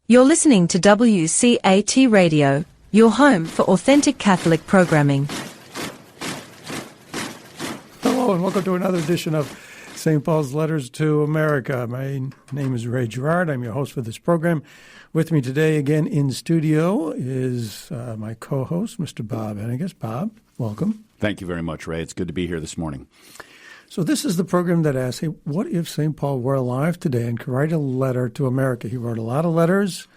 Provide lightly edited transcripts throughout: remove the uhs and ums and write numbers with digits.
You're listening to WCAT Radio, your home for authentic Catholic programming. Hello, and welcome to another edition of St. Paul's Letters to America. My name is Gerard. I'm your host for this program. With me today again in studio is my co-host, Mr. Bob Hennekeys. Bob, welcome. Thank you very much, Ray. It's good to be here this morning. So this is the program that asks, hey, what if St. Paul were alive today and could write a letter to America? He wrote a lot of letters.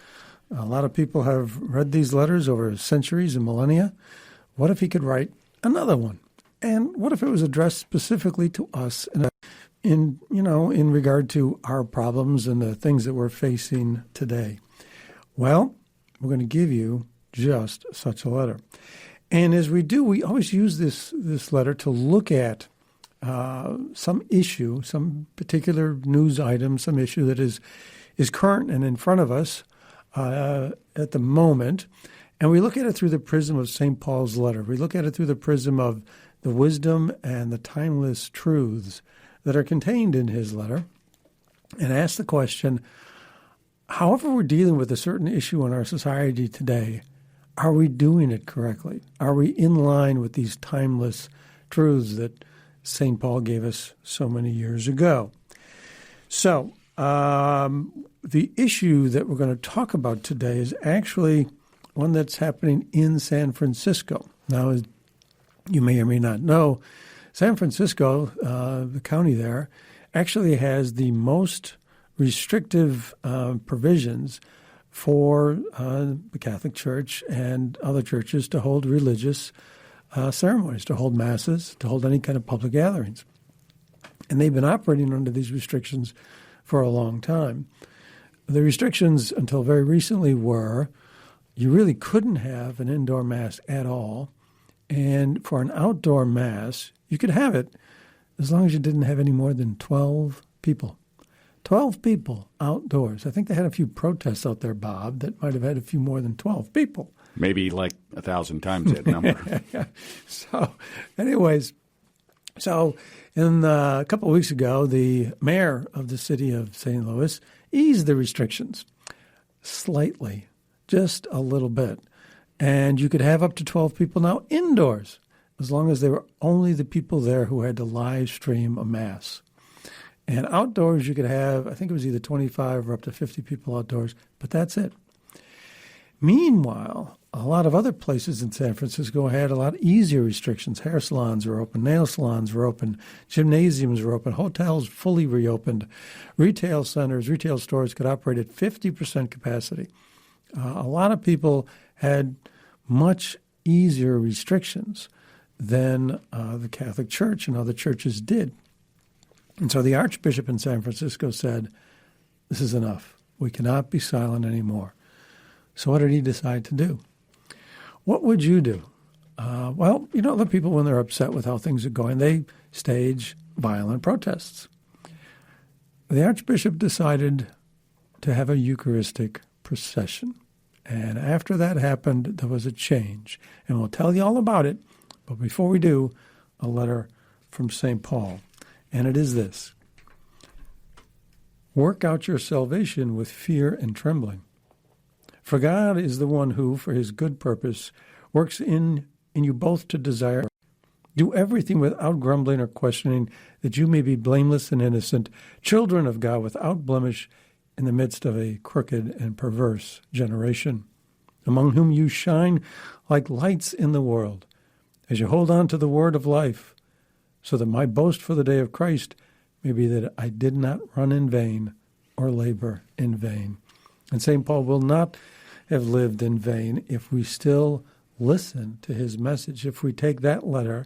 A lot of people have read these letters over centuries and millennia. What if he could write another one? And what if it was addressed specifically to us in regard to our problems and the things that we're facing today? Well, we're going to give you just such a letter. And as we do, we always use this letter to look at some issue, some particular news item, some issue that is current and in front of us at the moment. And we look at it through the prism of St. Paul's letter. We look at it through the prism of the wisdom and the timeless truths that are contained in his letter, and ask the question, however we're dealing with a certain issue in our society today, are we doing it correctly? Are we in line with these timeless truths that St. Paul gave us so many years ago? So the issue that we're going to talk about today is actually one that's happening in San Francisco. Now, as you may or may not know, San Francisco, the county there, actually has the most restrictive provisions for the Catholic Church and other churches to hold religious ceremonies, to hold masses, to hold any kind of public gatherings. And they've been operating under these restrictions for a long time. The restrictions until very recently were you really couldn't have an indoor mass at all. And for an outdoor mass, you could have it as long as you didn't have any more than 12 people. 12 people outdoors. I think they had a few protests out there, Bob, that might have had a few more than 12 people. Maybe like 1,000 times that number. So anyways, in a couple of weeks ago, the mayor of the city of St. Louis eased the restrictions slightly, just a little bit. And you could have up to 12 people now indoors, as long as they were only the people there who had to live stream a mass. And outdoors, you could have, I think it was either 25 or up to 50 people outdoors, but that's it. Meanwhile, a lot of other places in San Francisco had a lot easier restrictions. Hair salons were open, nail salons were open, gymnasiums were open, hotels fully reopened, retail centers, retail stores could operate at 50% capacity. A lot of people had much easier restrictions than the Catholic Church and other churches did. And so the Archbishop in San Francisco said, this is enough. We cannot be silent anymore. So what did he decide to do? What would you do? The people, when they're upset with how things are going, they stage violent protests. The Archbishop decided to have a Eucharistic procession. And after that happened, there was a change. And we'll tell you all about it. But before we do, a letter from St. Paul. And it is this: work out your salvation with fear and trembling. For God is the one who, for his good purpose, works in you both to desire. Do everything without grumbling or questioning, that you may be blameless and innocent, children of God without blemish, in the midst of a crooked and perverse generation, among whom you shine like lights in the world, as you hold on to the word of life, so that my boast for the day of Christ may be that I did not run in vain or labor in vain. And St. Paul will not have lived in vain if we still listen to his message, if we take that letter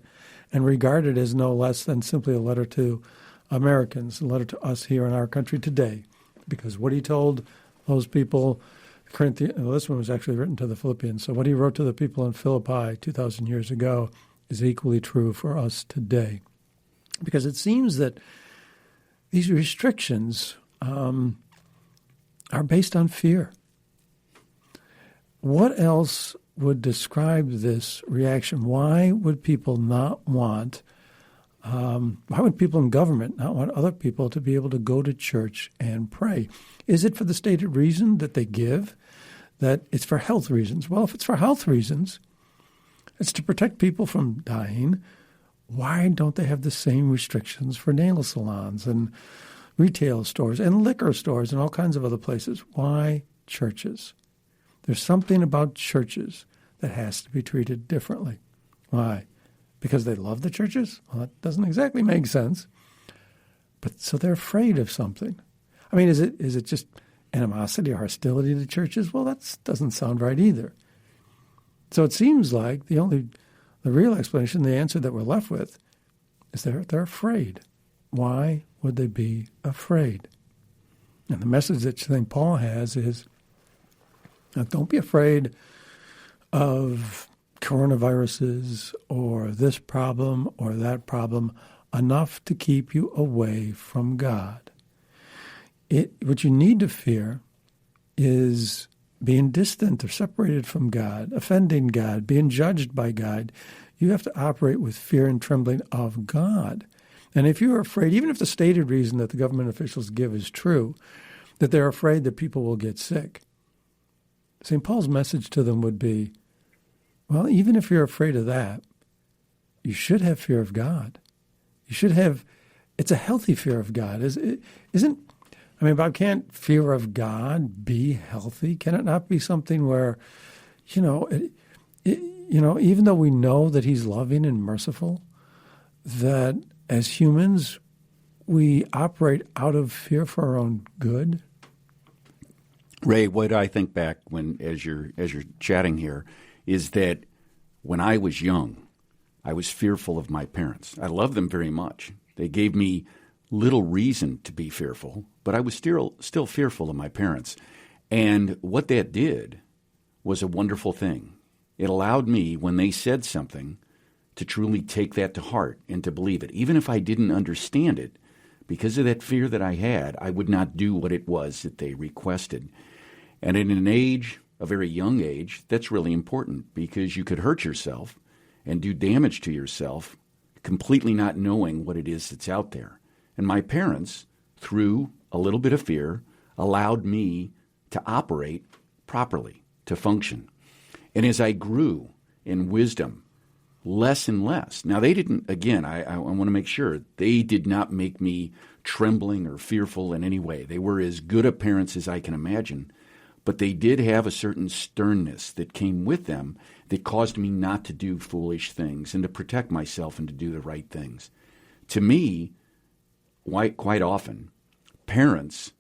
and regard it as no less than simply a letter to Americans, a letter to us here in our country today. Because what he told those people, this one was actually written to the Philippians, so what he wrote to the people in Philippi 2,000 years ago is equally true for us today. Because it seems that these restrictions are based on fear. What else would describe this reaction? Why would people not want Why would people in government not want other people to be able to go to church and pray? Is it for the stated reason that they give, that it's for health reasons? Well, if it's for health reasons, it's to protect people from dying. Why don't they have the same restrictions for nail salons and retail stores and liquor stores and all kinds of other places? Why churches? There's something about churches that has to be treated differently. Why? Because they love the churches? Well, that doesn't exactly make sense. But so they're afraid of something. I mean, is it just animosity or hostility to churches? Well, that doesn't sound right either. So it seems like the real explanation, the answer that we're left with, is they're afraid. Why would they be afraid? And the message that St. Paul has is, don't be afraid of coronaviruses or this problem or that problem enough to keep you away from God. What you need to fear is being distant or separated from God, offending God, being judged by God. You have to operate with fear and trembling of God. And if you're afraid, even if the stated reason that the government officials give is true, that they're afraid that people will get sick, St. Paul's message to them would be, well, even if you're afraid of that, you should have fear of God. You should have, it's a healthy fear of God. Bob, can't fear of God be healthy? Can it not be something where, even though we know that he's loving and merciful, that as humans, we operate out of fear for our own good? Ray, what I think back as you're chatting here is that when I was young, I was fearful of my parents. I loved them very much. They gave me little reason to be fearful, but I was still fearful of my parents. And what that did was a wonderful thing. It allowed me, when they said something, to truly take that to heart and to believe it. Even if I didn't understand it, because of that fear that I had, I would not do what it was that they requested. And in an age, a very young age, that's really important, because you could hurt yourself and do damage to yourself completely not knowing what it is that's out there. And my parents, through a little bit of fear, allowed me to operate properly, to function. And as I grew in wisdom, less and less. Now, they didn't, again, I want to make sure, they did not make me trembling or fearful in any way. They were as good a parents as I can imagine. But they did have a certain sternness that came with them that caused me not to do foolish things and to protect myself and to do the right things. To me, quite often, parents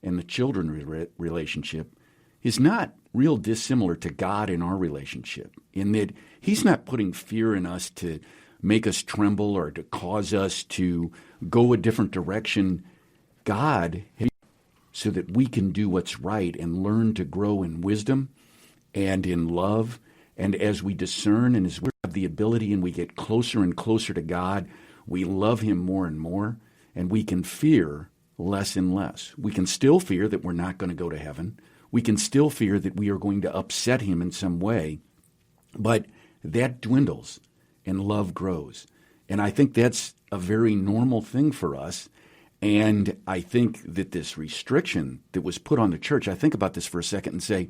and the children relationship is not real dissimilar to God in our relationship, in that he's not putting fear in us to make us tremble or to cause us to go a different direction. God, so that we can do what's right and learn to grow in wisdom and in love. And as we discern and as we have the ability and we get closer and closer to God, we love him more and more, and we can fear less and less. We can still fear that we're not going to go to heaven. We can still fear that we are going to upset him in some way, but that dwindles and love grows. And I think that's a very normal thing for us. And I think that this restriction that was put on the church, I think about this for a second and say,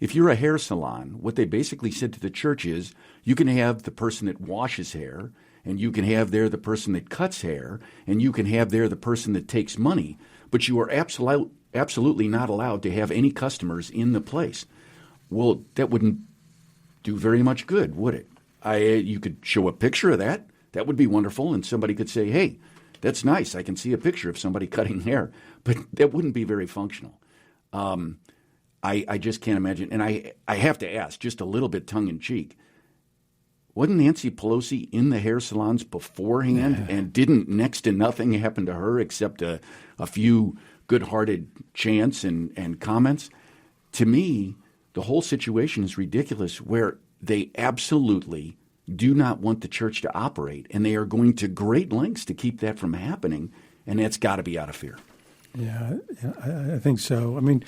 if you're a hair salon, what they basically said to the church is, you can have the person that washes hair, and you can have there the person that cuts hair, and you can have there the person that takes money, but you are absolutely not allowed to have any customers in the place. Well, that wouldn't do very much good, would it? You could show a picture of that. That would be wonderful, and somebody could say, hey, that's nice. I can see a picture of somebody cutting hair, but that wouldn't be very functional. I just can't imagine. And I have to ask, just a little bit tongue-in-cheek, wasn't Nancy Pelosi in the hair salons beforehand, and didn't next to nothing happen to her except a few good-hearted chants and comments? To me, the whole situation is ridiculous, where they absolutely do not want the church to operate, and they are going to great lengths to keep that from happening, and that's got to be out of fear. Yeah, I think so. I mean,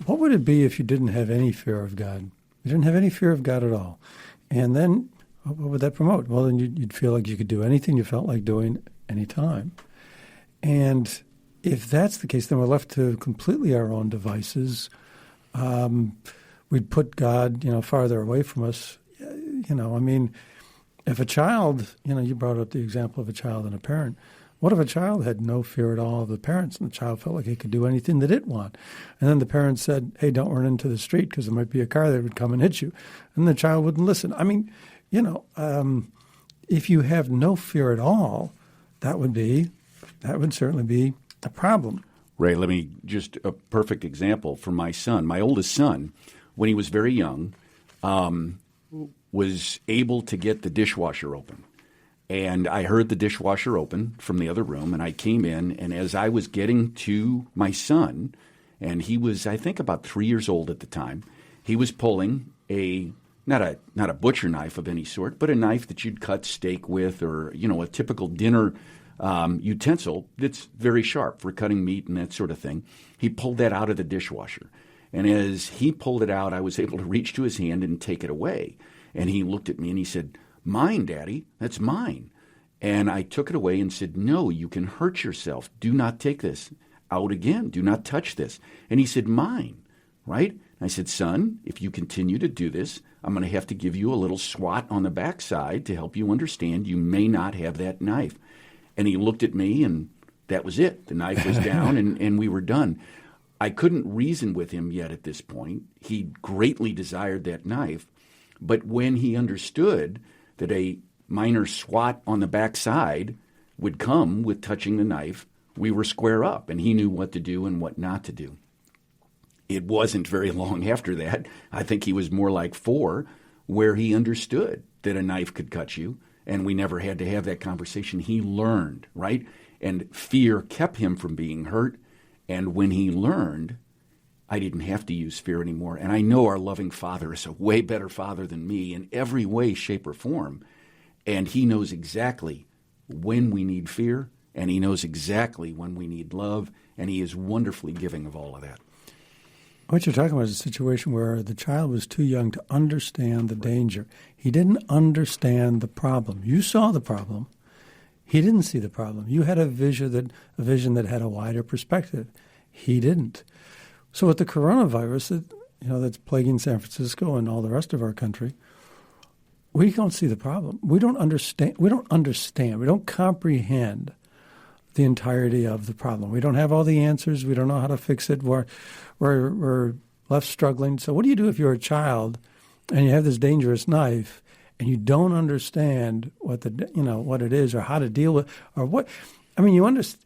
what would it be if you didn't have any fear of God? You didn't have any fear of God at all. And then, what would that promote? Well, then you'd feel like you could do anything you felt like doing anytime. And if that's the case, then we're left to completely our own devices. We'd put God, farther away from us. If a child, you brought up the example of a child and a parent. What if a child had no fear at all of the parents, and the child felt like he could do anything that it want? And then the parents said, hey, don't run into the street because there might be a car that would come and hit you. And the child wouldn't listen. If you have no fear at all, that would certainly be a problem. Ray, let me just a perfect example for my son. My oldest son, when he was very young, was able to get the dishwasher open. And I heard the dishwasher open from the other room, and I came in, and as I was getting to my son, and he was, I think, about 3 years old at the time, he was pulling not a butcher knife of any sort, but a knife that you'd cut steak with, or, a typical dinner utensil that's very sharp for cutting meat and that sort of thing. He pulled that out of the dishwasher. And as he pulled it out, I was able to reach to his hand and take it away. And he looked at me and he said, mine, Daddy, that's mine. And I took it away and said, no, you can hurt yourself. Do not take this out again. Do not touch this. And he said, mine, right? And I said, son, if you continue to do this, I'm going to have to give you a little swat on the backside to help you understand you may not have that knife. And he looked at me, and that was it. The knife was down, and we were done. I couldn't reason with him yet at this point. He greatly desired that knife. But when he understood that a minor swat on the backside would come with touching the knife, we were square up, and he knew what to do and what not to do. It wasn't very long after that, I think he was more like 4, where he understood that a knife could cut you, and we never had to have that conversation. He learned, right? And fear kept him from being hurt, and when he learned, I didn't have to use fear anymore. And I know our loving Father is a way better Father than me in every way, shape, or form. And he knows exactly when we need fear, and he knows exactly when we need love, and he is wonderfully giving of all of that. What you're talking about is a situation where the child was too young to understand the danger. He didn't understand the problem. You saw the problem. He didn't see the problem. You had a vision that had a wider perspective. He didn't. So with the coronavirus that's plaguing San Francisco and all the rest of our country, we don't see the problem. We don't understand. We don't comprehend the entirety of the problem. We don't have all the answers. We don't know how to fix it. We're left struggling. So what do you do if you're a child and you have this dangerous knife and you don't understand what it is or how to deal with or what? I mean, you understand.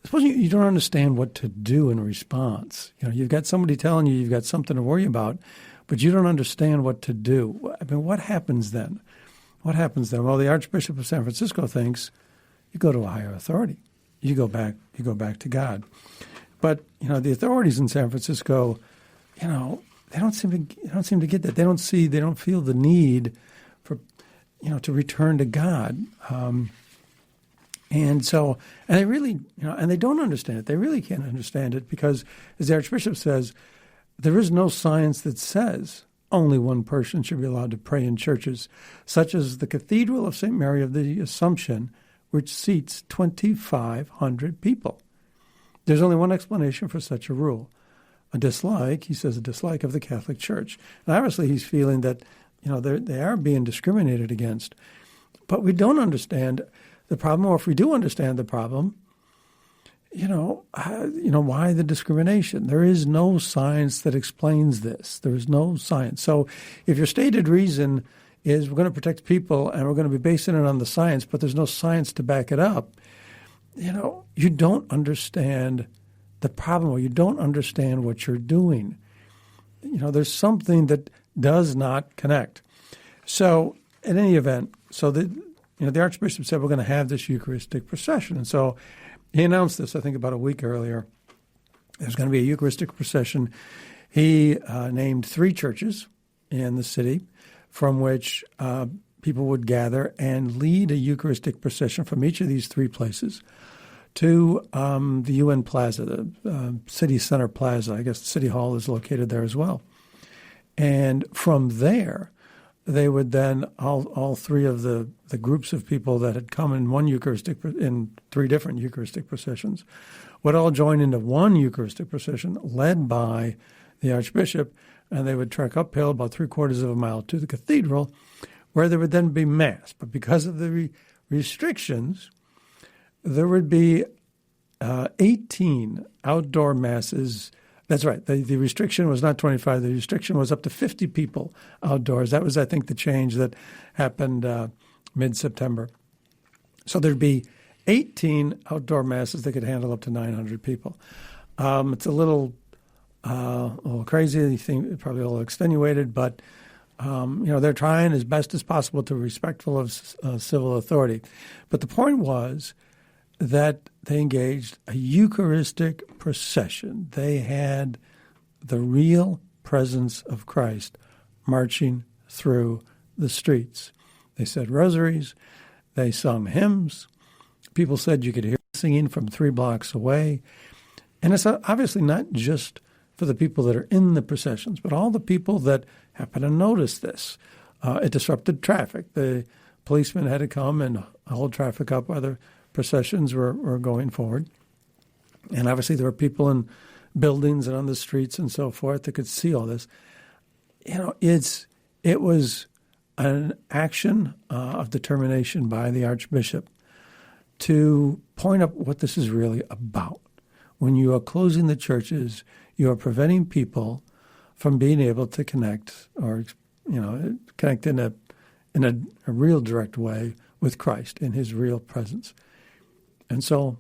Suppose you don't understand what to do in response. You've got somebody telling you you've got something to worry about, but you don't understand what to do. I mean, what happens then? What happens then? Well, the Archbishop of San Francisco thinks you go to a higher authority. You go back to God. But the authorities in San Francisco, they don't seem to get that. They don't feel the need for to return to God. And they really, and they don't understand it. They really can't understand it because, as the Archbishop says, there is no science that says only one person should be allowed to pray in churches, such as the Cathedral of St. Mary of the Assumption, which seats 2,500 people. There's only one explanation for such a rule. A dislike of the Catholic Church. And obviously he's feeling that, they are being discriminated against. But we don't understand the problem, or if we do understand the problem, why the discrimination? There is no science that explains this. There is no science. So if your stated reason is we're going to protect people and we're going to be basing it on the science, but there's no science to back it up, you don't understand the problem, or you don't understand what you're doing. There's something that does not connect. So in any event, the Archbishop said we're going to have this Eucharistic procession. And so he announced this, I think, about a week earlier. There's going to be a Eucharistic procession. He named 3 churches in the city from which people would gather and lead a Eucharistic procession from each of these 3 places to the UN Plaza, the City Center Plaza. I guess the City Hall is located there as well. And from there, they would then, all three of the groups of people that had come in one Eucharistic, in three different Eucharistic processions, would all join into one Eucharistic procession led by the Archbishop, and they would trek uphill about 3/4 of a mile to the cathedral, where there would then be Mass. But because of the restrictions, there would be 18 outdoor Masses. That's right. The restriction was not 25. The restriction was up to 50 people outdoors. That was, I think, the change that happened mid-September. So there'd be 18 outdoor Masses that could handle up to 900 people. It's a little crazy. I think probably a little extenuated, but they're trying as best as possible to be respectful of civil authority. But the point was that they engaged a Eucharistic procession. They had the real presence of Christ marching through the streets. They said rosaries. They sung hymns. People said you could hear singing from 3 blocks away. And it's obviously not just for the people that are in the processions, but all the people that happen to notice this. It disrupted traffic. The policemen had to come and hold traffic up while the processions were going forward. And obviously there were people in buildings and on the streets and so forth that could see all this. It was an action of determination by the Archbishop to point up what this is really about. When you are closing the churches, you are preventing people from being able to connect or, connect in a real direct way with Christ in his real presence. And so,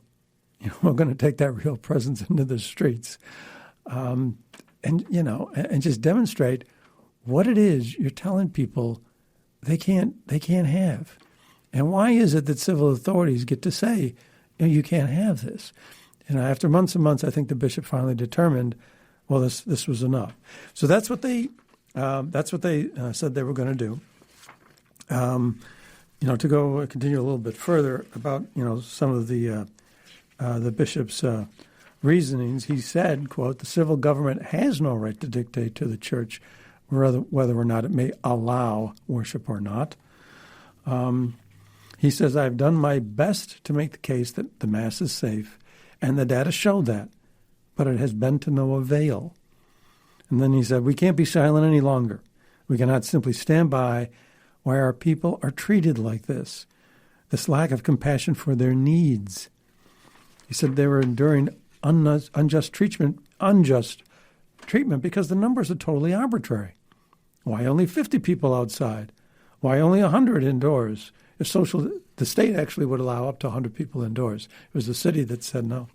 we're going to take that real presence into the streets, and just demonstrate what it is you're telling people they can't have. And why is it that civil authorities get to say, you can't have this? After months and months, I think the bishop finally determined, well, this was enough. So that's what they said they were going to do. To continue a little bit further about some of the bishop's reasonings, he said, quote, "The civil government has no right to dictate to the church whether or not it may allow worship or not." He says, "I've done my best to make the case that the Mass is safe, and the data show that, but it has been to no avail." And then he said, "We can't be silent any longer. We cannot simply stand by while our people are treated like this lack of compassion for their needs." He said they were enduring unjust treatment because the numbers are totally arbitrary. Why only 50 people outside? Why only 100 indoors? The state actually would allow up to 100 people indoors. It was the city that said no.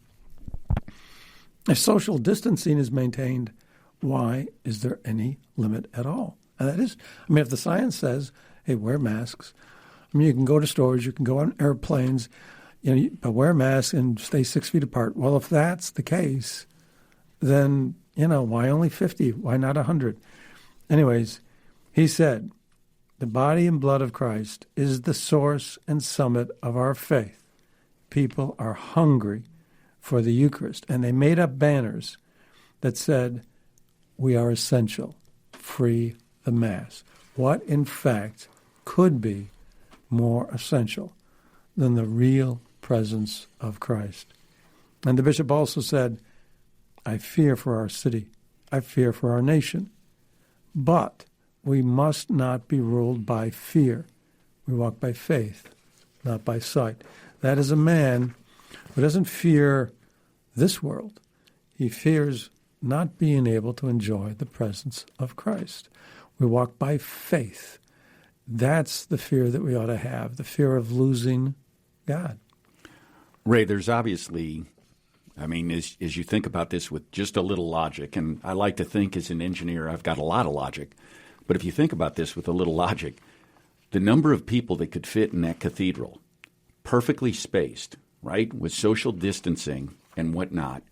If social distancing is maintained, why is there any limit at all? And that is, if the science says, hey, wear masks. You can go to stores, you can go on airplanes, but wear masks and stay 6 feet apart. Well, if that's the case, then, why only 50? Why not 100? Anyways, he said, the body and blood of Christ is the source and summit of our faith. People are hungry for the Eucharist, and they made up banners that said, we are essential, free the Mass. What, in fact, could be more essential than the real presence of Christ? And the bishop also said, I fear for our city. I fear for our nation. But we must not be ruled by fear. We walk by faith, not by sight. That is a man who doesn't fear this world. He fears not being able to enjoy the presence of Christ. We walk by faith. That's the fear that we ought to have, the fear of losing God. Ray, there's obviously, as you think about this with just a little logic, and I like to think as an engineer I've got a lot of logic, but if you think about this with a little logic, the number of people that could fit in that cathedral, perfectly spaced, right, with social distancing and whatnot,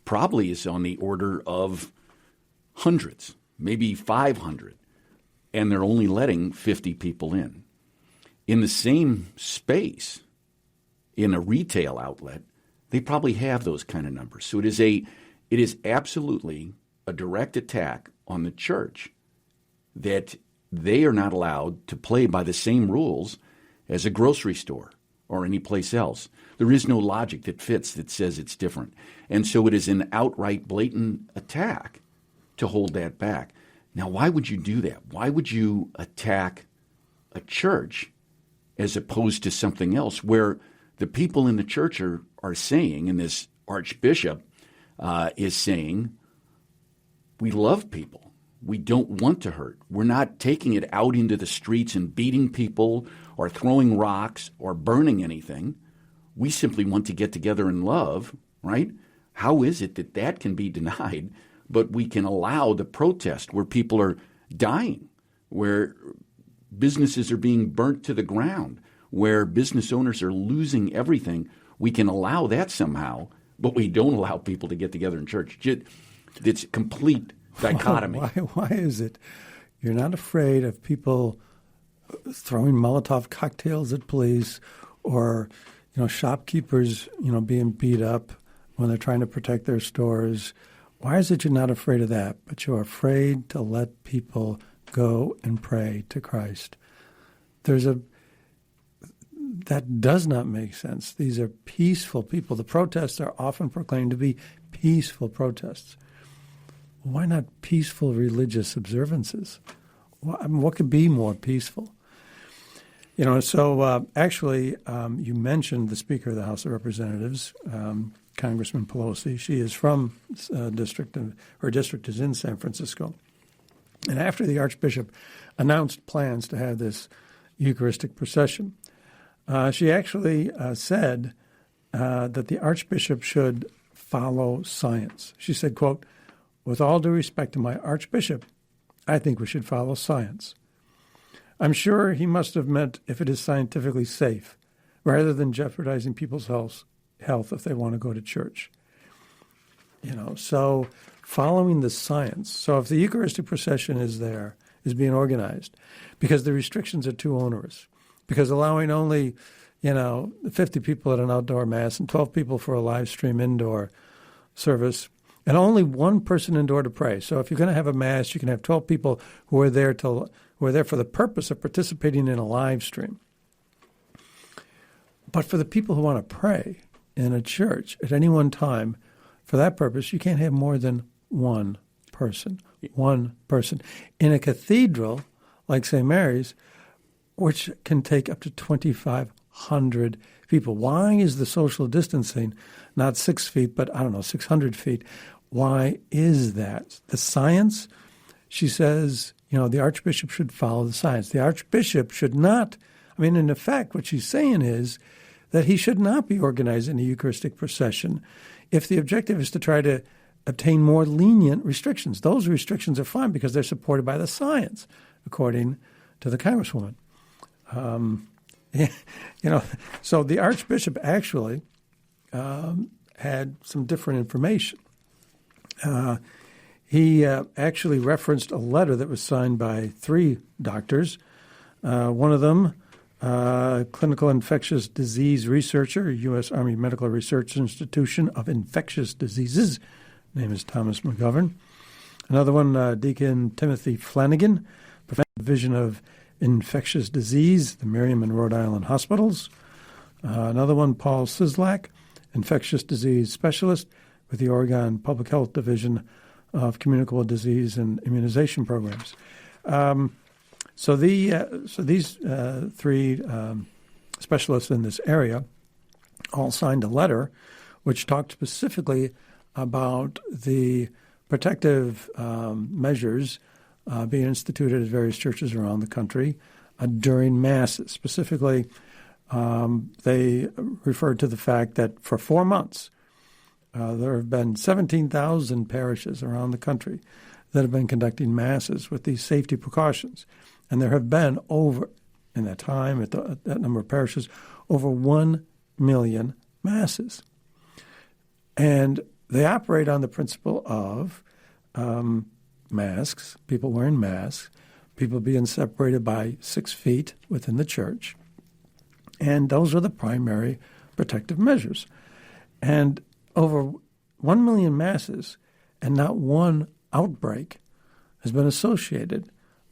probably is on the order of hundreds, maybe 500, and they're only letting 50 people in. In the same space, in a retail outlet, they probably have those kind of numbers. So it is absolutely a direct attack on the church that they are not allowed to play by the same rules as a grocery store or any place else. There is no logic that fits that says it's different. And so it is an outright, blatant attack to hold that back. Now, why would you do that? Why would you attack a church as opposed to something else where the people in the church are saying, and this archbishop is saying, we love people. We don't want to hurt. We're not taking it out into the streets and beating people or throwing rocks or burning anything. We simply want to get together in love, right? How is it that that can be denied, but we can allow the protest where people are dying, where businesses are being burnt to the ground, where business owners are losing everything? We can allow that somehow, but we don't allow people to get together in church. It's complete dichotomy. Why is it you're not afraid of people throwing Molotov cocktails at police or, shopkeepers, being beat up when they're trying to protect their stores? Why is it you're not afraid of that, but you're afraid to let people go and pray to Christ? That does not make sense. These are peaceful people. The protests are often proclaimed to be peaceful protests. Why not peaceful religious observances? What could be more peaceful? Actually, you mentioned the Speaker of the House of Representatives, Congressman Pelosi. She is from her district is in San Francisco. And after the Archbishop announced plans to have this Eucharistic procession, she actually said that the Archbishop should follow science. She said, quote, "With all due respect to my Archbishop, I think we should follow science. I'm sure he must have meant if it is scientifically safe, rather than jeopardizing people's health if they want to go to church." So following the science. So if the Eucharistic procession is being organized, because the restrictions are too onerous, because allowing only, 50 people at an outdoor mass and 12 people for a live stream indoor service, and only one person indoor to pray. So if you're going to have a mass, you can have 12 people who are there for the purpose of participating in a live stream. But for the people who want to pray in a church at any one time, for that purpose, you can't have more than one person. One person. In a cathedral like St. Mary's, which can take up to 2,500 people. Why is the social distancing not 6 feet, but 600 feet? Why is that? The science, she says, the Archbishop should follow the science. The Archbishop should not, in effect, what she's saying is that he should not be organizing a Eucharistic procession if the objective is to try to obtain more lenient restrictions. Those restrictions are fine because they're supported by the science, according to the Congresswoman. So the Archbishop actually had some different information. He actually referenced a letter that was signed by 3 doctors. One of them, clinical infectious disease researcher, U.S. Army Medical Research Institution of Infectious Diseases. Name is Thomas McGovern. Another one, Deacon Timothy Flanagan, Professor of Division of Infectious Disease, the Miriam and Rhode Island Hospitals. Another one, Paul Sislak, Infectious Disease Specialist with the Oregon Public Health Division of Communicable Disease and Immunization Programs. So these 3 specialists in this area all signed a letter which talked specifically about the protective measures being instituted at various churches around the country during Masses. Specifically, they referred to the fact that for 4 months, there have been 17,000 parishes around the country that have been conducting Masses with these safety precautions. And there have been in that time, at that number of parishes, over 1 million Masses. And they operate on the principle of masks, people wearing masks, people being separated by 6 feet within the church. And those are the primary protective measures. And over 1 million Masses and not one outbreak has been associated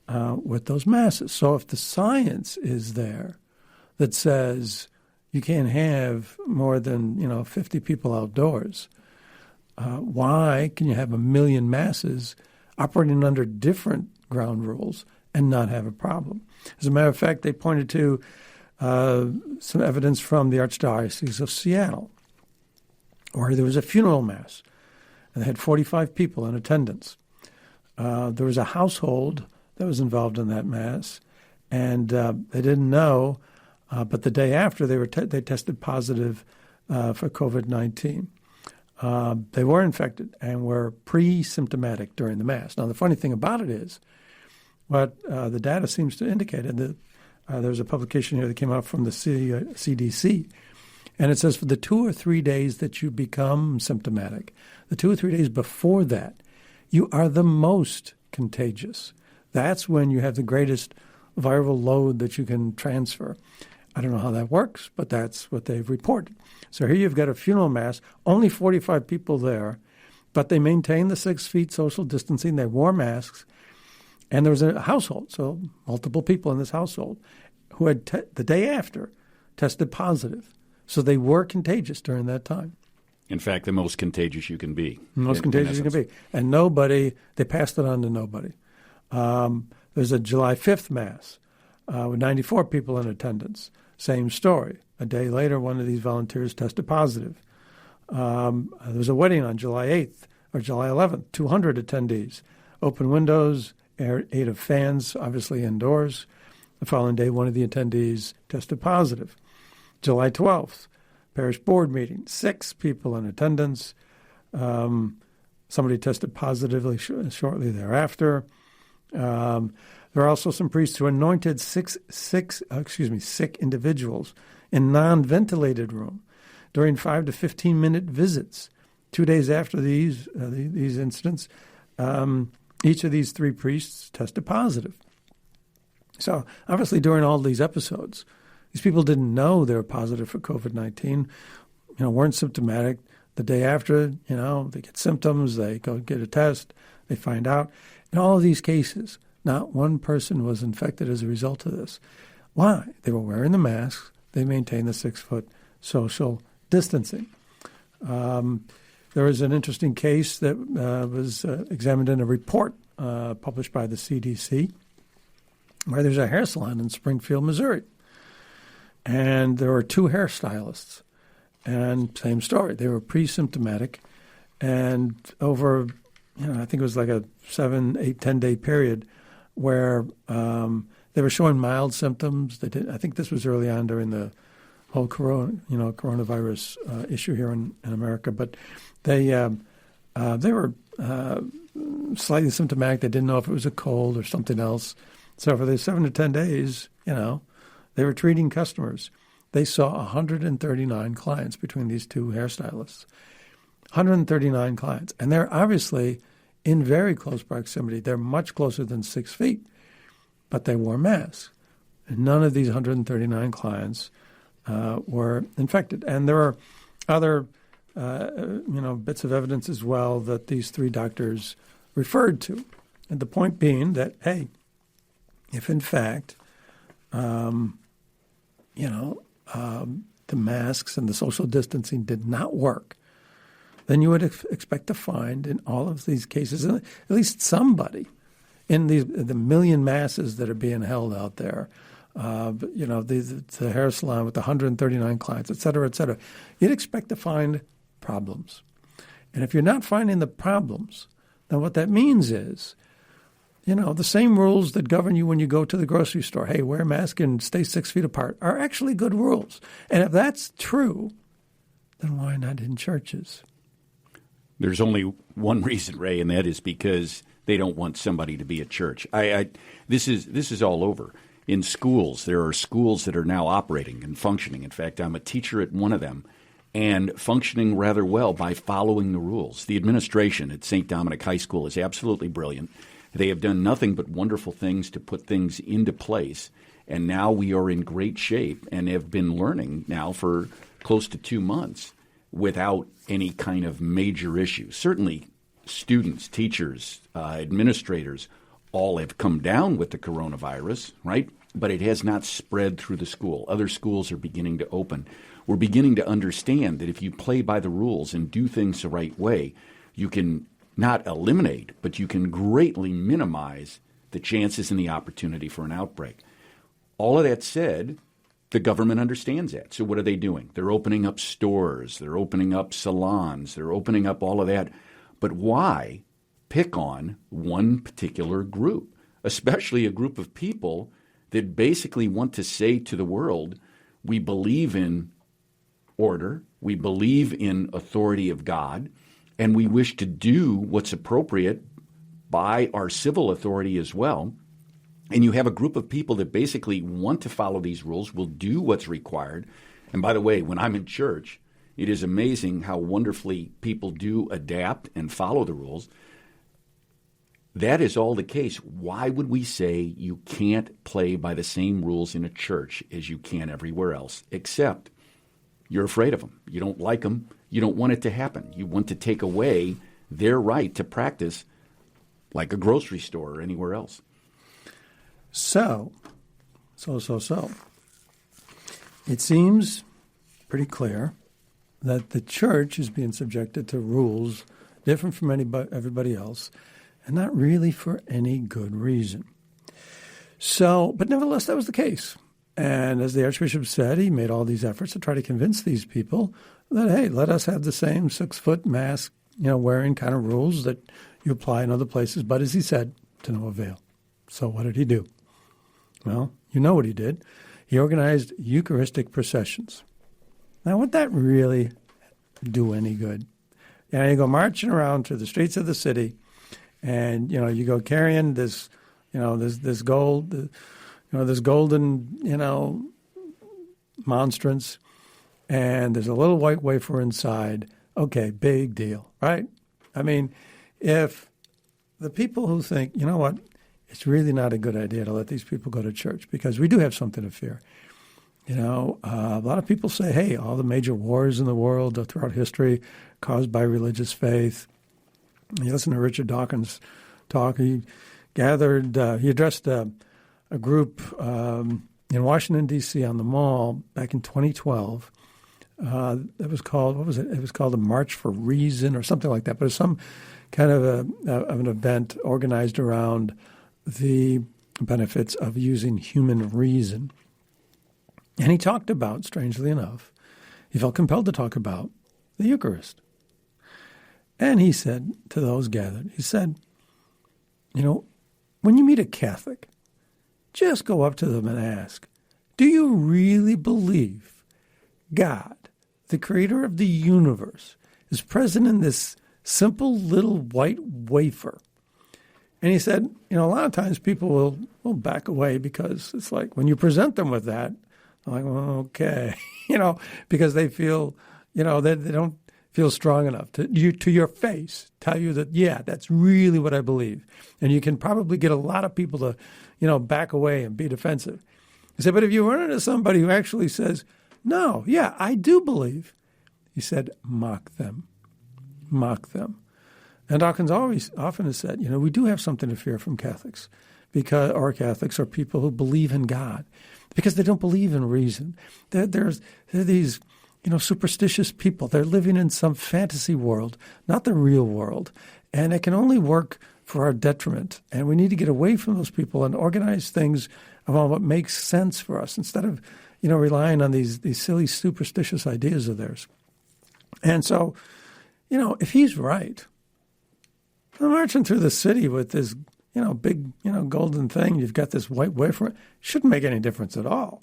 with those masses. So if the science is there that says you can't have more than 50 people outdoors, why can you have 1 million masses operating under different ground rules and not have a problem? As a matter of fact, they pointed to some evidence from the Archdiocese of Seattle, where there was a funeral mass, and they had 45 people in attendance. There was a household that was involved in that mass, and they didn't know, but the day after they tested positive for COVID-19. They were infected and were pre-symptomatic during the mass. Now, the funny thing about it is what the data seems to indicate, and there's a publication here that came out from the CDC, and it says for the 2 or 3 days that you become symptomatic, the 2 or 3 days before that, you are the most contagious. That's when you have the greatest viral load that you can transfer. I don't know how that works, but that's what they've reported. So here you've got a funeral mass, only 45 people there, but they maintained the 6 feet social distancing. They wore masks, and there was a household, so multiple people in this household, who had the day after tested positive. So they were contagious during that time. In fact, the most contagious you can be. Most contagious you can be. And they passed it on to nobody. There's a July 5th Mass with 94 people in attendance. Same story. A day later, one of these volunteers tested positive. There was a wedding on July 8th or July 11th, 200 attendees. Open windows, 8 of fans, obviously indoors. The following day, one of the attendees tested positive. July 12th, parish board meeting, 6 people in attendance. Somebody tested positively shortly thereafter. There are also some priests who anointed sick individuals in non-ventilated room during 5 to 15-minute visits. 2 days after these incidents, each of these 3 priests tested positive. So obviously during all these episodes, these people didn't know they were positive for COVID-19, weren't symptomatic. The day after, they get symptoms, they go get a test, they find out. In all of these cases, not one person was infected as a result of this. Why? They were wearing the masks. They maintained the 6-foot social distancing. There was an interesting case that was examined in a report published by the CDC, where there's a hair salon in Springfield, Missouri. And there were 2 hairstylists. And same story. They were pre-symptomatic. And over, I think it was like a 7, 8, 10-day period where they were showing mild symptoms. I think this was early on during the whole coronavirus issue here in America. But they were slightly symptomatic. They didn't know if it was a cold or something else. So for the 7 to 10 days, they were treating customers. They saw 139 clients between these 2 hairstylists. 139 clients. And they're obviously in very close proximity. They're much closer than 6 feet. But they wore masks. And none of these 139 clients were infected. And there are other, bits of evidence as well that these 3 doctors referred to. And the point being that, hey, if in fact, the masks and the social distancing did not work, then you would expect to find in all of these cases at least somebody in the million masses that are being held out there, the hair salon with the 139 clients, et cetera, you'd expect to find problems. And if you're not finding the problems, then what that means is, the same rules that govern you when you go to the grocery store, hey, wear a mask and stay 6 feet apart, are actually good rules. And if that's true, then why not in churches? There's only one reason, Ray, and that is because they don't want somebody to be at church. This is all over. In schools, there are schools that are now operating and functioning. In fact, I'm a teacher at one of them, and functioning rather well by following the rules. The administration at St. Dominic High School is absolutely brilliant. They have done nothing but wonderful things to put things into place, and now we are in great shape and have been learning now for close to 2 months without any kind of major issue. Certainly students, teachers, administrators, all have come down with the coronavirus, right? But it has not spread through the school. Other schools are beginning to open. We're beginning to understand that if you play by the rules and do things the right way, you can not eliminate, but you can greatly minimize the chances and the opportunity for an outbreak. All of that said, the government understands that. So what are they doing? They're opening up stores. They're opening up salons. They're opening up all of that. But why pick on one particular group, especially a group of people that basically want to say to the world, we believe in order, we believe in authority of God, and we wish to do what's appropriate by our civil authority as well. And you have a group of people that basically want to follow these rules, will do what's required. And by the way, when I'm in church, it is amazing how wonderfully people do adapt and follow the rules. That is all the case. Why would we say you can't play by the same rules in a church as you can everywhere else, except you're afraid of them. You don't like them. You don't want it to happen. You want to take away their right to practice like a grocery store or anywhere else. So. It seems pretty clear that the church is being subjected to rules different from everybody else, and not really for any good reason. So, but nevertheless, that was the case. And as the Archbishop said, he made all these efforts to try to convince these people that, hey, let us have the same 6-foot mask, wearing kind of rules that you apply in other places. But as he said, to no avail. So what did he do? Well, you know what he did. He organized Eucharistic processions. Now, would that really do any good? You go marching around through the streets of the city, and you go carrying this, this golden, monstrance, and there's a little white wafer inside. Okay, big deal, right? I mean, if the people who think, you know what, it's really not a good idea to let these people go to church because we do have something to fear. A lot of people say, hey, all the major wars in the world throughout history caused by religious faith. You listen to Richard Dawkins talk. He addressed a group in Washington, D.C. on the Mall back in 2012. It was called, what was it? It was called the March for Reason or something like that. But it was some kind of an event organized around the benefits of using human reason. And he talked about, strangely enough, he felt compelled to talk about the Eucharist. And he said to those gathered, he said, when you meet a Catholic, just go up to them and ask, do you really believe God, the creator of the universe, is present in this simple little white wafer? And he said, a lot of times people will back away because it's like when you present them with that, they're like, well, okay, because they feel, they don't feel strong enough to your face tell you that, yeah, that's really what I believe. And you can probably get a lot of people to, back away and be defensive. He said, but if you run into somebody who actually says, no, yeah, I do believe, he said, mock them. Mock them. And Dawkins often has said, we do have something to fear from Catholics, or Catholics or people who believe in God, because they don't believe in reason. They're these, superstitious people. They're living in some fantasy world, not the real world, and it can only work for our detriment. And we need to get away from those people and organize things around what makes sense for us instead of, relying on these silly superstitious ideas of theirs. And so, if he's right, I'm marching through the city with this, big, golden thing. You've got this white wafer. It shouldn't make any difference at all.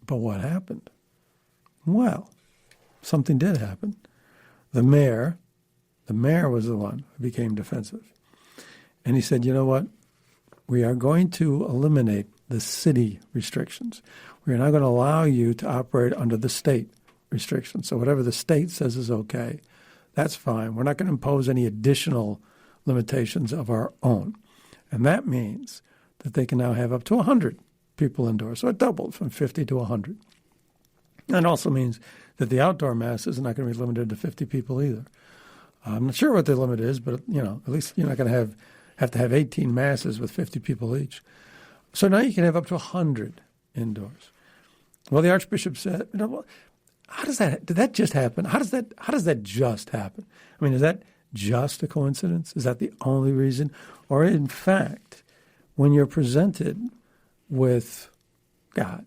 But what happened? Well, something did happen. The mayor was the one who became defensive. And he said, you know what? We are going to eliminate the city restrictions. We are not going to allow you to operate under the state restrictions. So whatever the state says is okay, that's fine. We're not going to impose any additional limitations of our own. And that means that they can now have up to 100 people indoors. So it doubled from 50 to 100. And it also means that the outdoor mass is not going to be limited to 50 people either. I'm not sure what the limit is, but, at least you're not going to have to have 18 masses with 50 people each. So now you can have up to 100 indoors. Well, the Archbishop said, how does that, did that just happen? How does that just happen? I mean, is that just a coincidence? Is that the only reason? Or in fact, when you're presented with God,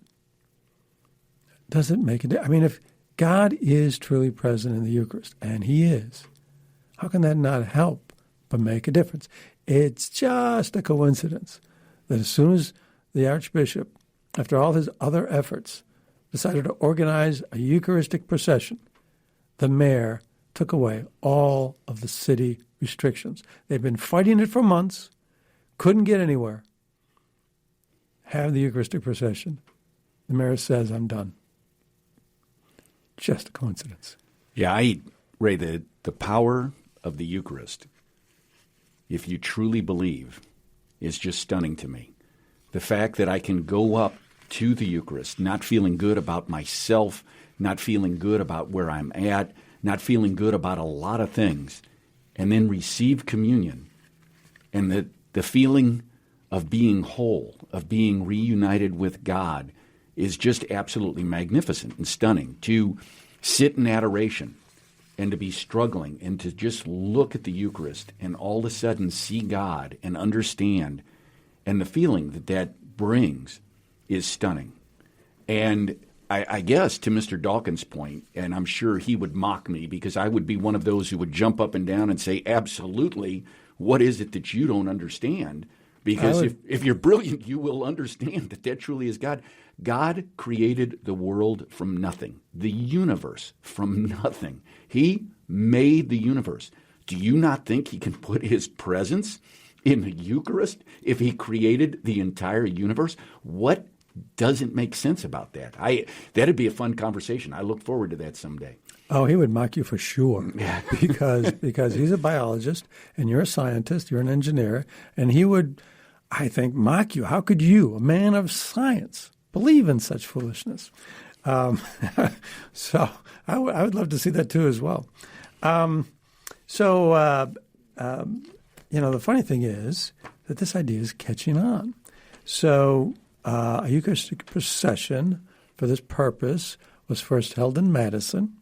does it make a difference? I mean, if God is truly present in the Eucharist, and he is, how can that not help but make a difference? It's just a coincidence that as soon as the Archbishop, after all his other efforts, decided to organize a Eucharistic procession, the mayor took away all of the city restrictions. They've been fighting it for months, couldn't get anywhere. Have the Eucharistic procession. The mayor says, I'm done. Just a coincidence. Yeah, Ray, the power of the Eucharist, if you truly believe, is just stunning to me. The fact that I can go up to the Eucharist, not feeling good about myself, not feeling good about where I'm at, not feeling good about a lot of things, and then receive communion, and the feeling of being whole, of being reunited with God, is just absolutely magnificent and stunning. To sit in adoration and to be struggling and to just look at the Eucharist and all of a sudden see God and understand, and the feeling that brings is stunning. And I guess to Mr. Dawkins' point, and I'm sure he would mock me because I would be one of those who would jump up and down and say, absolutely, what is it that you don't understand? Because if you're brilliant, you will understand that truly is God. God created the world from nothing, the universe from nothing. He made the universe. Do you not think he can put his presence in the Eucharist if he created the entire universe? What doesn't make sense about that? That'd be a fun conversation. I look forward to that someday. Oh, he would mock you for sure because he's a biologist and you're a scientist, you're an engineer, and he would, I think, mock you. How could you, a man of science, believe in such foolishness? So I would love to see that too as well. The funny thing is that this idea is catching on. So a Eucharistic procession for this purpose was first held in Madison.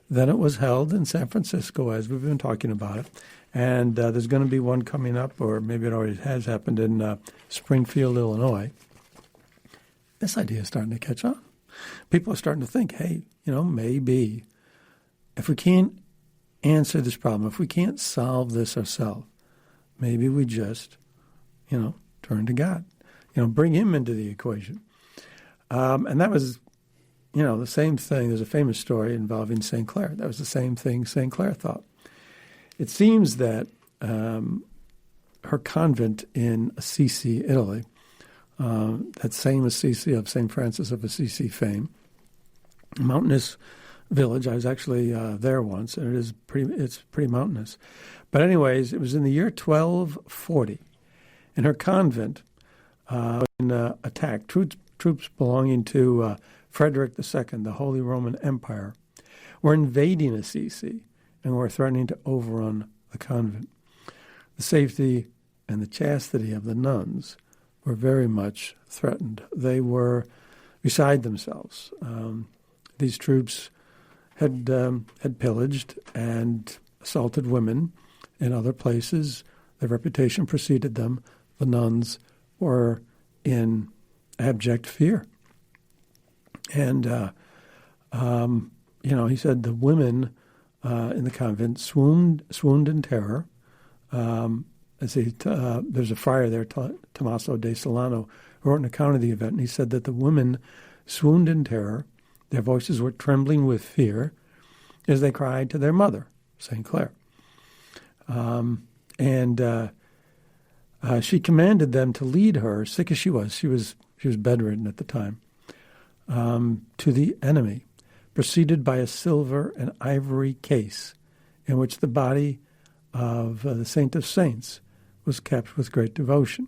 Then it was held in San Francisco, as we've been talking about it. And there's going to be one coming up, or maybe it already has happened, in Springfield, Illinois. This idea is starting to catch on. People are starting to think, hey, maybe if we can't answer this problem, if we can't solve this ourselves, maybe we just, turn to God, bring him into the equation. And that was, the same thing. There's a famous story involving St. Clare. That was the same thing St. Clare thought. It seems that her convent in Assisi, Italy, that same Assisi of St. Francis of Assisi fame, a mountainous village. I was actually there once, and it's pretty mountainous. But anyways, it was in the year 1240, and her convent was attacked. Troops belonging to Frederick II, the Holy Roman Empire, were invading Assisi and were threatening to overrun the convent. The safety and the chastity of the nuns were very much threatened. They were beside themselves. These troops had pillaged and assaulted women in other places. Their reputation preceded them. The nuns were in abject fear. And, he said the women in the convent swooned in terror. There's a friar there, Tommaso de Solano, who wrote an account of the event, and he said that the women swooned in terror. Their voices were trembling with fear as they cried to their mother, St. Clare. She commanded them to lead her, sick as she was bedridden at the time, to the enemy, preceded by a silver and ivory case in which the body of the Saint of Saints was kept with great devotion.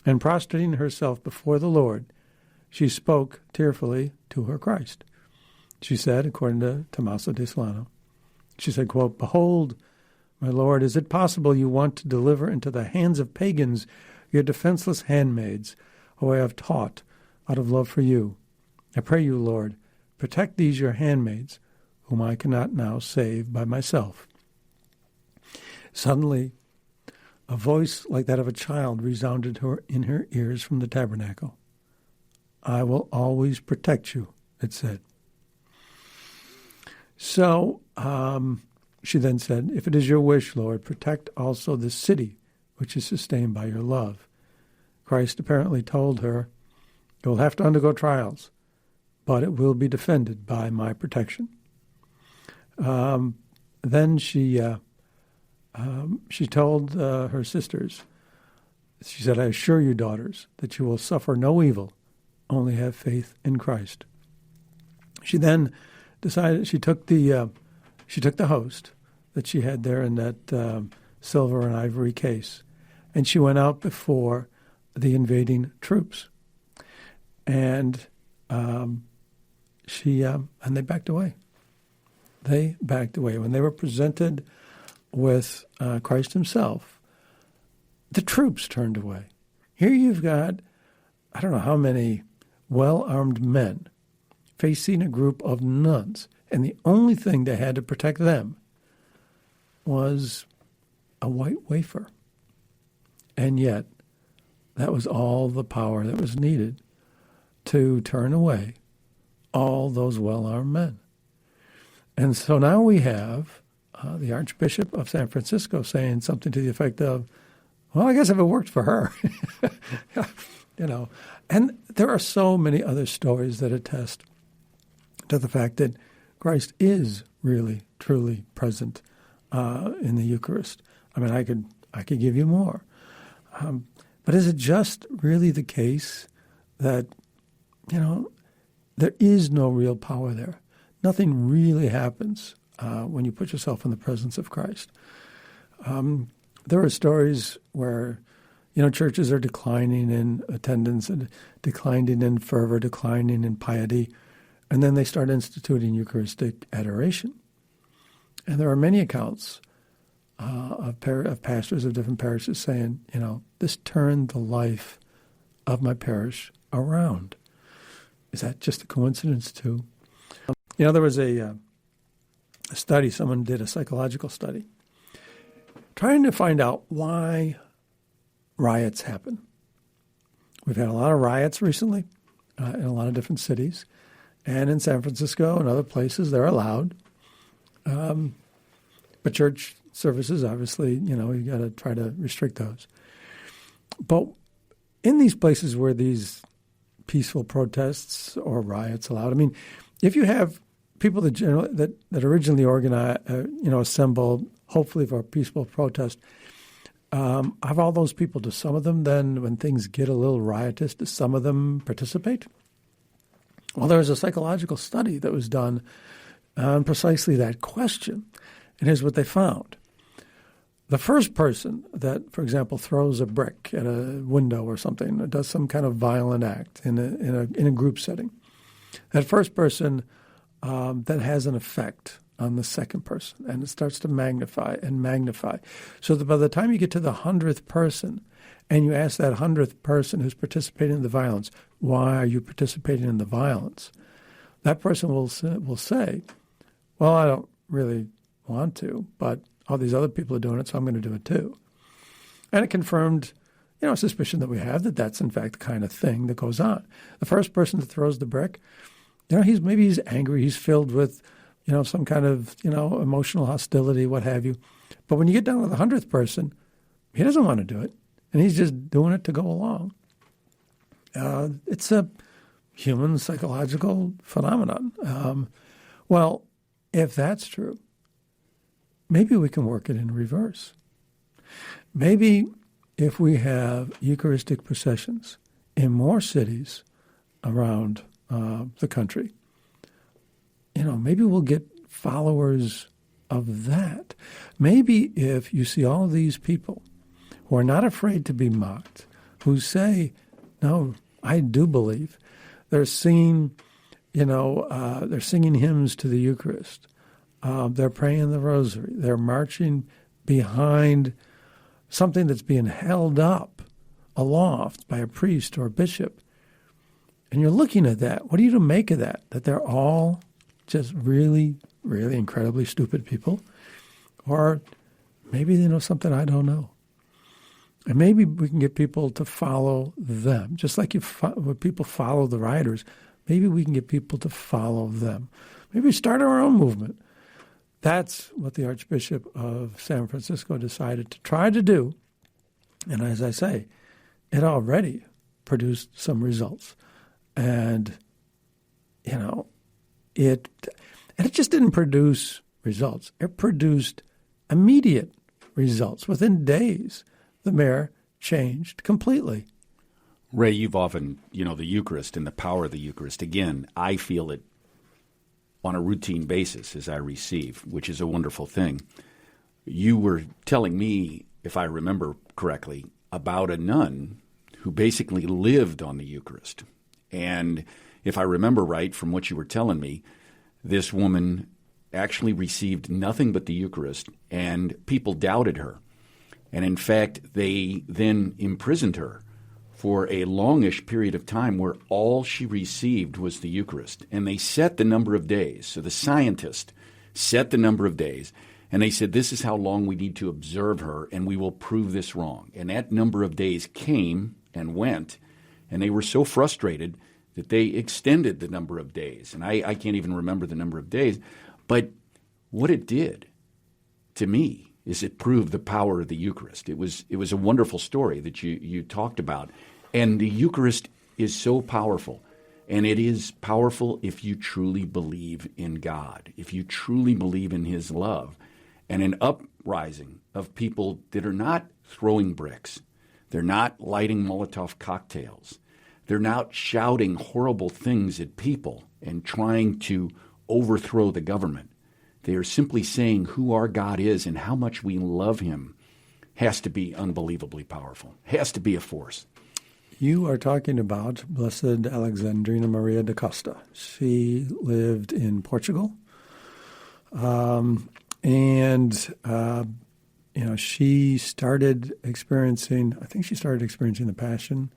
And prostrating herself before the Lord, she spoke tearfully to her Christ. She said, according to Tommaso de Solano, she said, quote, "Behold, My Lord, is it possible you want to deliver into the hands of pagans your defenseless handmaids, who I have taught out of love for you? I pray you, Lord, protect these your handmaids, whom I cannot now save by myself." Suddenly, a voice like that of a child resounded in her ears from the tabernacle. "I will always protect you," it said. So she then said, "If it is your wish, Lord, protect also this city, which is sustained by your love." Christ apparently told her, "You will have to undergo trials, but it will be defended by my protection." Then she told her sisters, she said, "I assure you, daughters, that you will suffer no evil, only have faith in Christ." She then decided she took the host that she had there in that silver and ivory case, and she went out before the invading troops, and they backed away. They backed away when they were presented with Christ himself. The troops turned away. Here you've got, I don't know how many well-armed men facing a group of nuns, and the only thing they had to protect them was a white wafer. And yet, that was all the power that was needed to turn away all those well-armed men. And so now we have the Archbishop of San Francisco saying something to the effect of, "Well, I guess if it worked for her." And there are so many other stories that attest to the fact that Christ is really, truly present in the Eucharist. I mean, I could give you more. But is it just really the case that, there is no real power there? Nothing really happens when you put yourself in the presence of Christ. There are stories where, churches are declining in attendance, and declining in fervor, declining in piety, and then they start instituting Eucharistic adoration. And there are many accounts of pastors of different parishes saying, this turned the life of my parish around. Is that just a coincidence too? There was a study, someone did a psychological study, trying to find out why riots happen. We've had a lot of riots recently in a lot of different cities, and in San Francisco and other places, they're allowed. But church services, obviously, you got to try to restrict those. But in these places where these peaceful protests or riots allowed, I mean, if you have people that originally organize, assembled, hopefully for a peaceful protest, have all those people, do some of them then, when things get a little riotous, do some of them participate? Well, there was a psychological study that was done on precisely that question. And here's what they found. The first person that, for example, throws a brick at a window or something, or does some kind of violent act in a group setting, that first person that has an effect on the second person, and it starts to magnify and magnify. So that by the time you get to the 100th person, and you ask that 100th person who's participating in the violence, why are you participating in the violence? That person will say, well, I don't really want to, but all these other people are doing it, so I'm going to do it too. And it confirmed, a suspicion that we have that that's in fact the kind of thing that goes on. The first person that throws the brick, he's angry, he's filled with, some kind of, emotional hostility, what have you. But when you get down to the 100th person, he doesn't want to do it, and he's just doing it to go along. It's a human psychological phenomenon. Well, if that's true, maybe we can work it in reverse. Maybe if we have Eucharistic processions in more cities around the country, maybe we'll get followers of that. Maybe if you see all these people who are not afraid to be mocked, who say, no, I do believe, they're singing, they're singing hymns to the Eucharist. They're praying the rosary. They're marching behind something that's being held up aloft by a priest or a bishop, and you're looking at that, what are you to make of that? That they're all just really, really incredibly stupid people? Or maybe they know something I don't know. And maybe we can get people to follow them. Just like when people follow the rioters, maybe we can get people to follow them. Maybe start our own movement. That's what the Archbishop of San Francisco decided to try to do. And as I say, it already produced some results. And, it just didn't produce results. It produced immediate results. Within days, the mayor changed completely. Ray, you've often, the Eucharist and the power of the Eucharist. Again, I feel it on a routine basis as I receive, which is a wonderful thing. You were telling me, if I remember correctly, about a nun who basically lived on the Eucharist. And if I remember right from what you were telling me, this woman actually received nothing but the Eucharist, and people doubted her. And in fact, they then imprisoned her for a longish period of time where all she received was the Eucharist. And they set the number of days. So the scientist set the number of days, and they said, this is how long we need to observe her, and we will prove this wrong. And that number of days came and went, and they were so frustrated that they extended the number of days. And I can't even remember the number of days. But what it did to me is it proved the power of the Eucharist. It was a wonderful story that you talked about. And the Eucharist is so powerful. And it is powerful if you truly believe in God, if you truly believe in His love. And an uprising of people that are not throwing bricks. They're not lighting Molotov cocktails. They're not shouting horrible things at people and trying to overthrow the government. They are simply saying who our God is and how much we love Him has to be unbelievably powerful, has to be a force. You are talking about Blessed Alexandrina Maria da Costa. She lived in Portugal, she started experiencing, the Passion,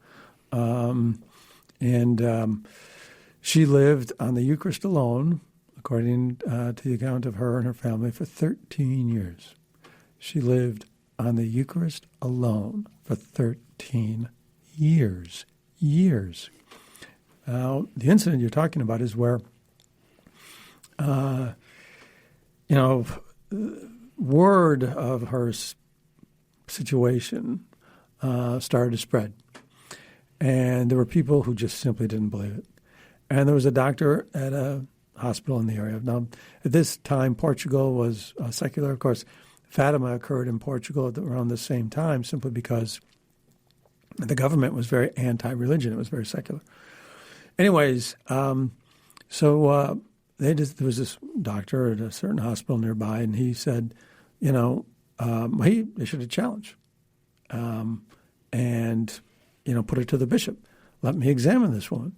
she lived on the Eucharist alone, according to the account of her and her family, for 13 years. She lived on the Eucharist alone for 13 years. Now, the incident you're talking about is where, word of her situation started to spread. And there were people who just simply didn't believe it. And there was a doctor at a hospital in the area. Now, at this time, Portugal was secular. Of course, Fatima occurred in Portugal around the same time simply because the government was very anti-religion. It was very secular. Anyways, there was this doctor at a certain hospital nearby, and he said, they should have challenged and put it to the bishop. Let me examine this woman.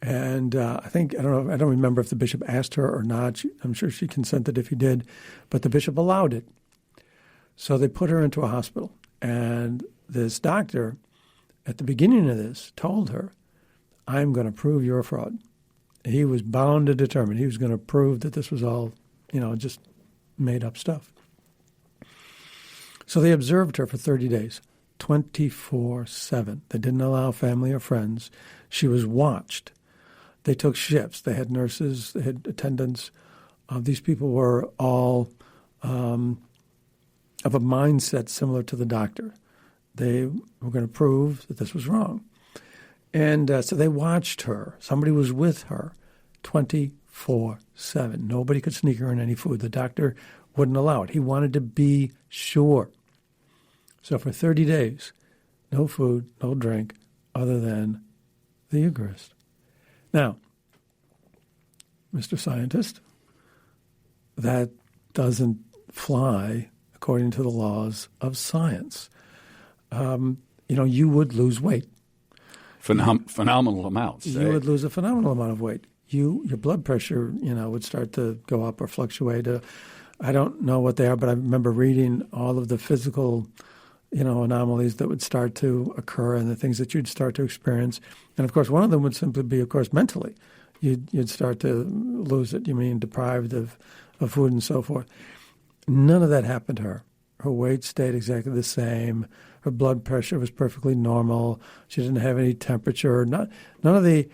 And I don't remember if the bishop asked her or not. I'm sure she consented if he did, but the bishop allowed it. So they put her into a hospital. And this doctor, at the beginning of this, told her, I'm going to prove you're a fraud. He was bound to determine. He was going to prove that this was all, just made up stuff. So they observed her for 30 days, 24/7. They didn't allow family or friends. She was watched. They took shifts. They had nurses. They had attendants. These people were all of a mindset similar to the doctor. They were going to prove that this was wrong. And so they watched her. Somebody was with her 24/7. Nobody could sneak her in any food. The doctor wouldn't allow it. He wanted to be sure. So for 30 days, no food, no drink, other than the Eucharist. Now, Mr. Scientist, that doesn't fly according to the laws of science. You would lose weight. Phenomenal amounts. You would lose a phenomenal amount of weight. Your blood pressure, would start to go up or fluctuate. I don't know what they are, but I remember reading all of the physical, anomalies that would start to occur and the things that you'd start to experience. And, of course, one of them would simply be, of course, mentally. You'd start to lose it. You mean deprived of food and so forth. None of that happened to her. Her weight stayed exactly the same. Her blood pressure was perfectly normal. She didn't have any temperature. None of the...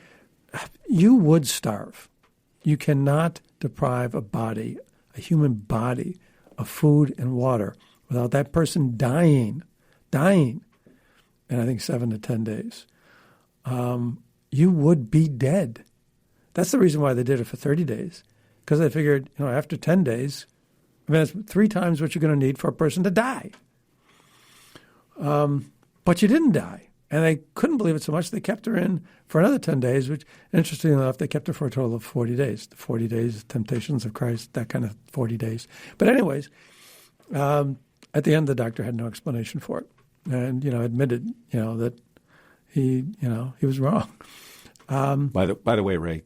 You would starve. You cannot deprive a human body, of food and water without that person dying in, I think, 7 to 10 days. You would be dead. That's the reason why they did it for 30 days, because they figured, after 10 days, that's 3 times what you're going to need for a person to die. But you didn't die. And they couldn't believe it so much, they kept her in for another 10 days, which, interestingly enough, they kept her for a total of 40 days. The 40 days, Temptations of Christ, that kind of 40 days. But anyways, at the end, the doctor had no explanation for it and, admitted, that he was wrong. By the way, Ray,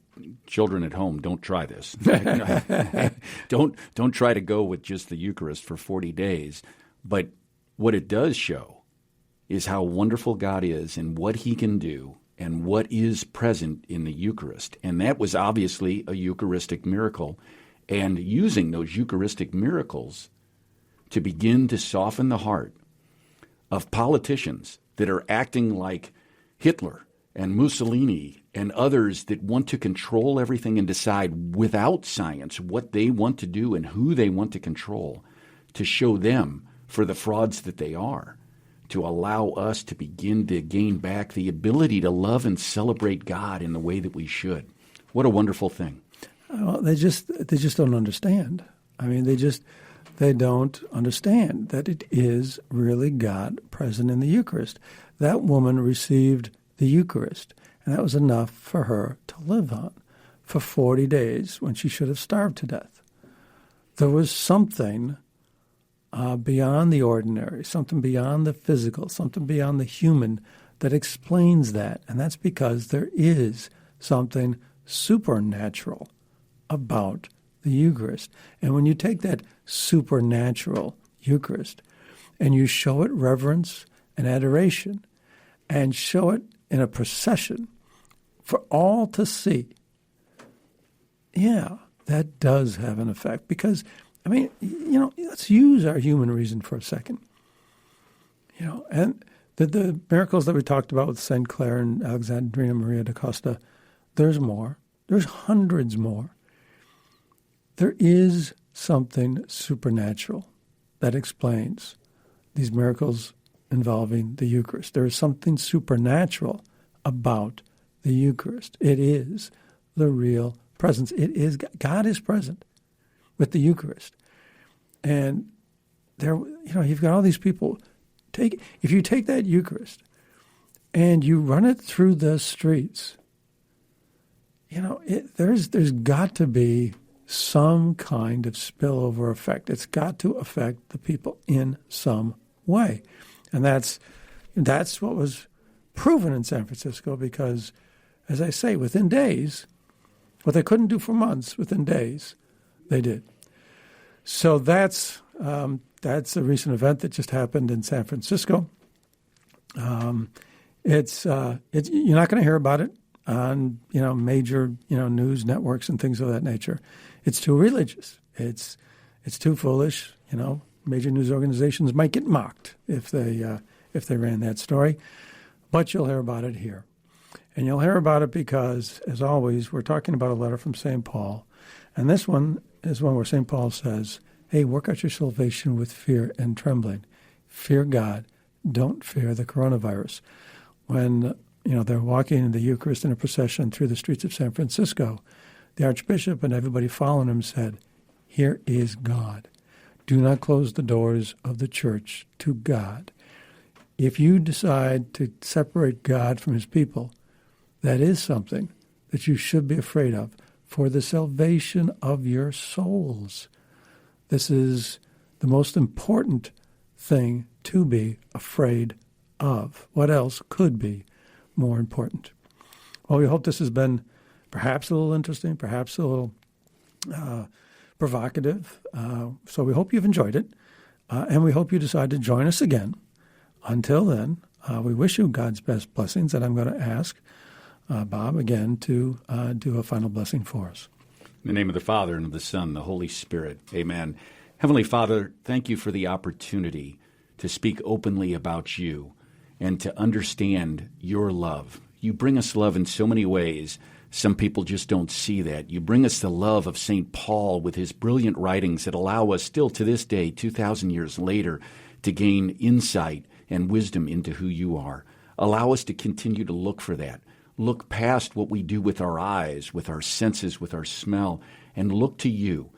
children at home, don't try this. Don't try to go with just the Eucharist for 40 days. But what it does show is how wonderful God is and what he can do and what is present in the Eucharist. And that was obviously a Eucharistic miracle. And using those Eucharistic miracles to begin to soften the heart of politicians that are acting like Hitler and Mussolini and others that want to control everything and decide without science what they want to do and who they want to control, to show them for the frauds that they are, to allow us to begin to gain back the ability to love and celebrate God in the way that we should. What a wonderful thing. Well, they just don't understand. I mean, they don't understand that it is really God present in the Eucharist. That woman received the Eucharist, and that was enough for her to live on for 40 days when she should have starved to death. There was something beyond the ordinary, something beyond the physical, something beyond the human that explains that. And that's because there is something supernatural about the Eucharist. And when you take that supernatural Eucharist and you show it reverence and adoration and show it in a procession for all to see, that does have an effect. Because let's use our human reason for a second. And the miracles that we talked about with St. Clare and Alexandrina Maria da Costa, there's more. There's hundreds more. There is something supernatural that explains these miracles involving the Eucharist. There is something supernatural about the Eucharist. It is the real presence. It is God is present with the Eucharist. And there, you've got all these people. If you take that Eucharist and you run it through the streets, there's got to be some kind of spillover effect. It's got to affect the people in some way. And that's what was proven in San Francisco because, as I say, within days, what they couldn't do for months, within days, they did. So that's a recent event that just happened in San Francisco. It's you're not going to hear about it on major news networks and things of that nature. It's too religious. It's too foolish. Major news organizations might get mocked if they ran that story, but you'll hear about it here, and you'll hear about it because, as always, we're talking about a letter from St. Paul, and this one is one where St. Paul says, "Hey, work out your salvation with fear and trembling. Fear God. Don't fear the coronavirus." When they're walking in the Eucharist in a procession through the streets of San Francisco, the Archbishop and everybody following him said, "Here is God. Do not close the doors of the church to God. If you decide to separate God from his people, that is something that you should be afraid of for the salvation of your souls." This is the most important thing to be afraid of. What else could be more important? Well, we hope this has been perhaps a little interesting, perhaps a little provocative. So we hope you've enjoyed it, and we hope you decide to join us again. Until then, we wish you God's best blessings, and I'm going to ask Bob again to do a final blessing for us. In the name of the Father, and of the Son, and the Holy Spirit. Amen. Heavenly Father, thank you for the opportunity to speak openly about you and to understand your love. You bring us love in so many ways. Some people just don't see that. You bring us the love of St. Paul with his brilliant writings that allow us still to this day, 2,000 years later, to gain insight and wisdom into who you are. Allow us to continue to look for that. Look past what we do with our eyes, with our senses, with our smell, and look to you,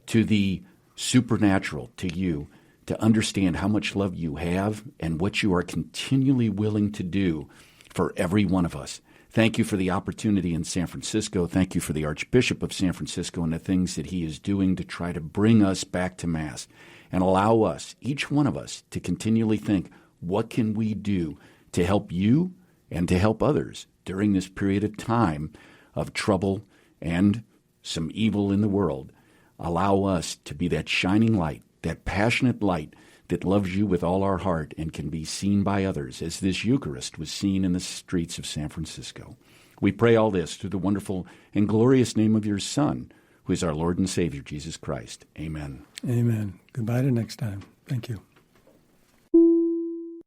to the supernatural, to you, to understand how much love you have and what you are continually willing to do for every one of us. Thank you for the opportunity in San Francisco. Thank you for the Archbishop of San Francisco and the things that he is doing to try to bring us back to Mass. And allow us, each one of us, to continually think, what can we do to help you and to help others during this period of time of trouble and some evil in the world? Allow us to be that shining light, that passionate light that loves you with all our heart and can be seen by others, as this Eucharist was seen in the streets of San Francisco. We pray all this through the wonderful and glorious name of your Son, who is our Lord and Savior, Jesus Christ. Amen. Amen. Goodbye to next time. Thank you.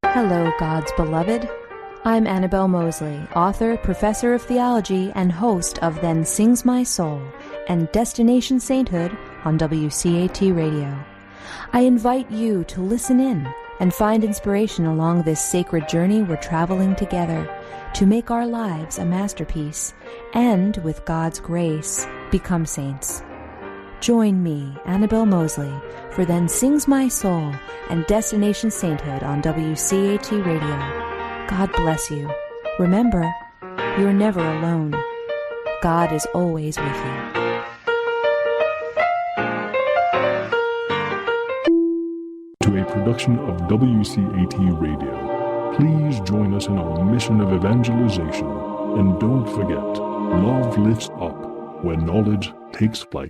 Hello, God's beloved. I'm Annabelle Mosley, author, professor of theology, and host of Then Sings My Soul and Destination Sainthood on WCAT Radio. I invite you to listen in and find inspiration along this sacred journey we're traveling together to make our lives a masterpiece and, with God's grace, become saints. Join me, Annabelle Mosley, for Then Sings My Soul and Destination Sainthood on WCAT Radio. God bless you. Remember, you're never alone. God is always with you. To a production of WCAT Radio, please join us in our mission of evangelization. And don't forget, love lifts up where knowledge takes flight.